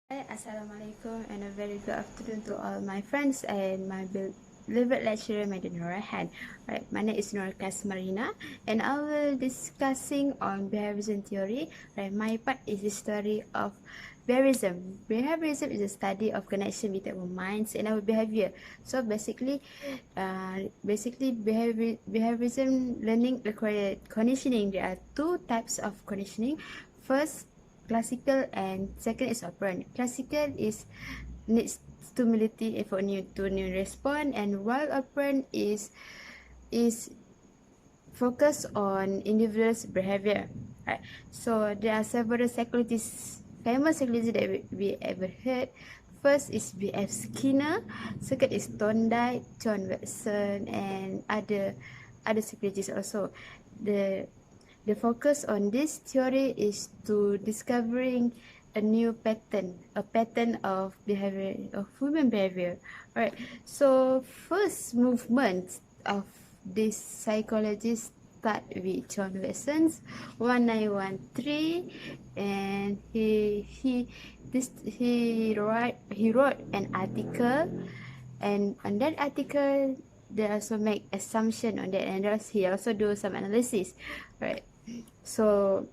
Hi, Assalamualaikum and a very good afternoon to all my friends and my beloved lecturer, Madam Nurahan. Right, my name is Nurkas Marina and I will discussing on behaviorism theory. Right, my part is the story of behaviorism. Behaviorism is a study of connection between our minds and our behavior. So basically, behaviorism learning requires conditioning. There are two types of conditioning. First, classical, and second is operant. Classical is needs stimulity for new to new response, and while operant is focus on individual's behavior. Right. So there are several psychologists, famous psychologists that we ever heard. First is B.F. Skinner, second is Thorndike, John Watson, and other psychologists also. The the focus on this theory is to discovering a pattern of behavior, of human behavior. Right. So first movement of this psychologist start with John Watson's 1913, and he wrote an article, and on that article they also make assumption on that, and he also do some analysis, right? So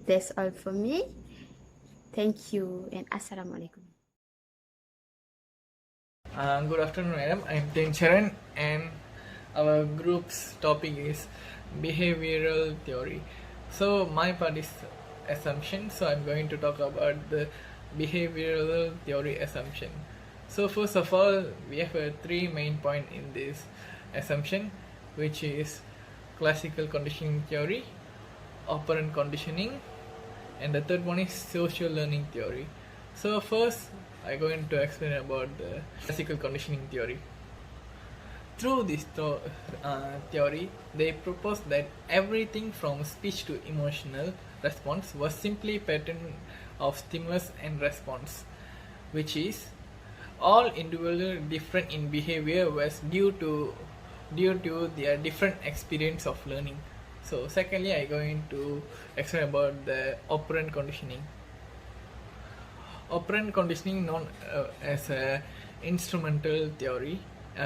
that's all for me. Thank you and Assalamualaikum. Good afternoon, madam. I'm Tencharan, and our group's topic is behavioral theory. So, my part is assumption. So, I'm going to talk about the behavioral theory assumption. So, first of all, we have three main points in this assumption, which is classical conditioning theory, operant conditioning, and the third one is social learning theory. So, first, I'm going to explain about the classical conditioning theory. Through this theory, they propose that everything from speech to emotional response was simply pattern of stimulus and response, which is all individual different in behavior was due to their different experience of learning. So, secondly, I'm going to explain about the operant conditioning. Operant conditioning, known as instrumental theory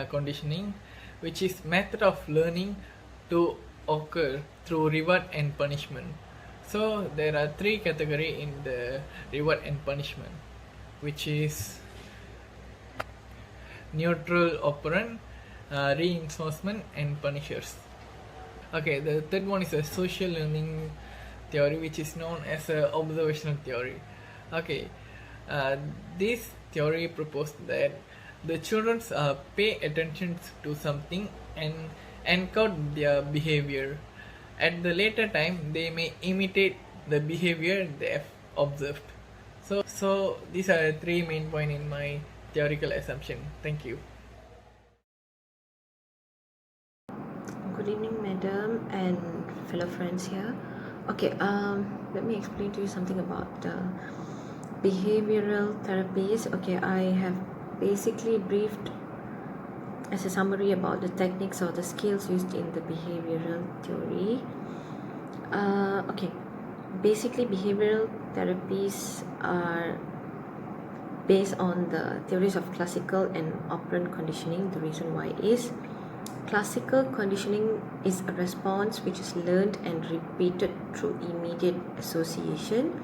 conditioning, which is method of learning to occur through reward and punishment. So there are three categories in the reward and punishment, which is neutral operant, reinforcement, and punishers. Okay, the third one is a social learning theory, which is known as a observational theory. Okay, this theory proposed that the children pay attention to something and encode their behavior. At the later time, they may imitate the behavior they have observed. So these are the three main points in my theoretical assumption. Thank you. Good evening, madam and fellow friends here. Okay, let me explain to you something about behavioral therapies. Okay, I have basically briefed as a summary about the techniques or the skills used in the behavioral theory. Okay, basically behavioral therapies are based on the theories of classical and operant conditioning. The reason why is classical conditioning is a response which is learned and repeated through immediate association,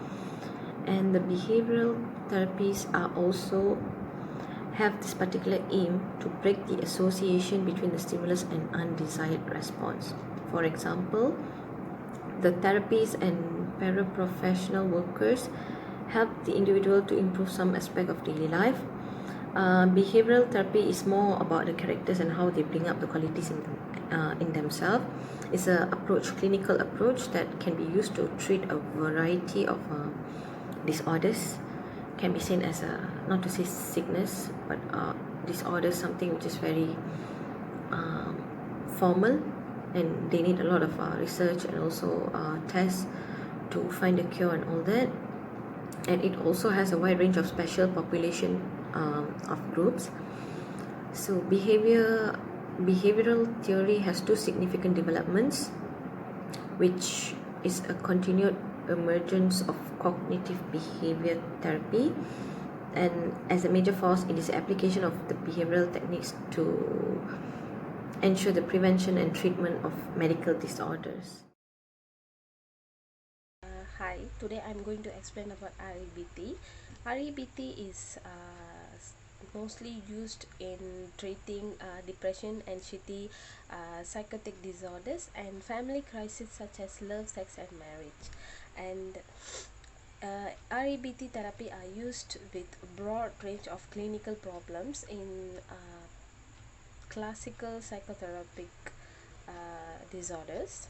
and the behavioral therapies are also have this particular aim to break the association between the stimulus and undesired response. For example, the therapies and paraprofessional workers help the individual to improve some aspect of daily life. Behavioral therapy is more about the characters and how they bring up the qualities in themselves. It's a clinical approach that can be used to treat a variety of disorders. Can be seen as a, not to say sickness, but disorders, something which is very formal, and they need a lot of research and also tests to find a cure and all that. And it also has a wide range of special population of groups. So behavioral theory has two significant developments, which is a continued emergence of cognitive behavior therapy, and as a major force in this application of the behavioral techniques to ensure the prevention and treatment of medical disorders. Hi, today I'm going to explain about REBT. REBT is mostly used in treating depression, anxiety, psychotic disorders, and family crises such as love, sex, and marriage. And REBT therapy are used with a broad range of clinical problems in classical psychotherapeutic disorders.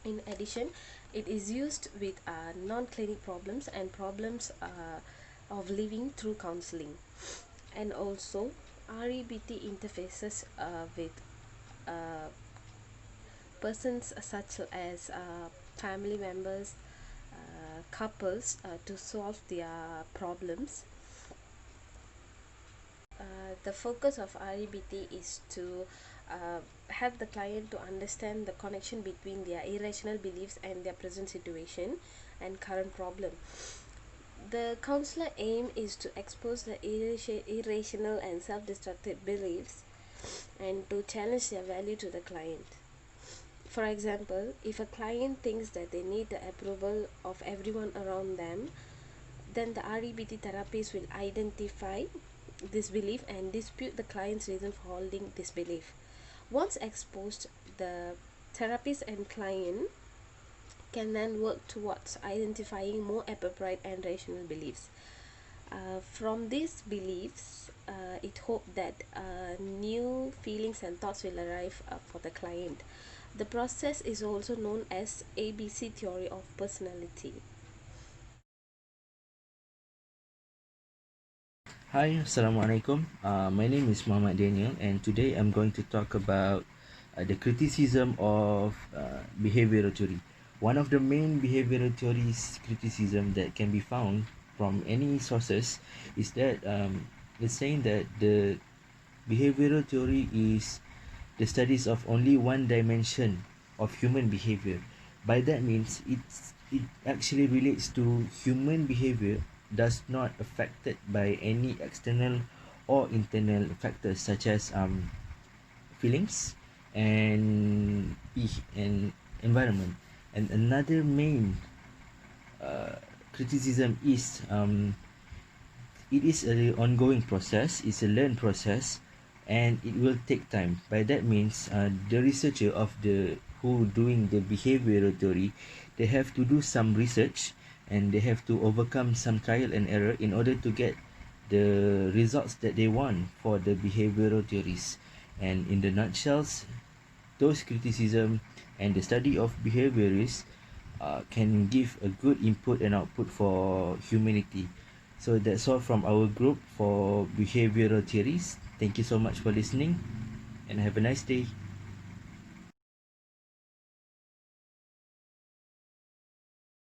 In addition, it is used with non-clinic problems and problems of living through counseling. And also, REBT interfaces with uh, persons such as family members, couples to solve their problems. The focus of REBT is to help the client to understand the connection between their irrational beliefs and their present situation and current problem. The counselor aim is to expose the irrational and self-destructive beliefs and to challenge their value to the client. For example, if a client thinks that they need the approval of everyone around them, then the REBT therapist will identify this belief and dispute the client's reason for holding this belief. Once exposed, the therapist and client can then work towards identifying more appropriate and rational beliefs. From these beliefs, it hoped that new feelings and thoughts will arrive for the client. The process is also known as ABC theory of personality. Hi, Assalamualaikum. My name is Muhammad Daniel, and today I'm going to talk about the criticism of behavioral theory. One of the main behavioral theories criticism that can be found from any sources is that it's saying that the behavioral theory is the studies of only one dimension of human behavior. By that means it actually relates to human behavior does not affected by any external or internal factors such as feelings and environment. And another main criticism is it is a ongoing process, it's a learned process, and it will take time. By that means the researcher of the who doing the behavioral theory, they have to do some research and they have to overcome some trial and error in order to get the results that they want for the behavioral theories. And in the nutshells, those criticism and the study of behaviorists can give a good input and output for humanity. So that's all from our group for behavioral theories. Thank you so much for listening and have a nice day.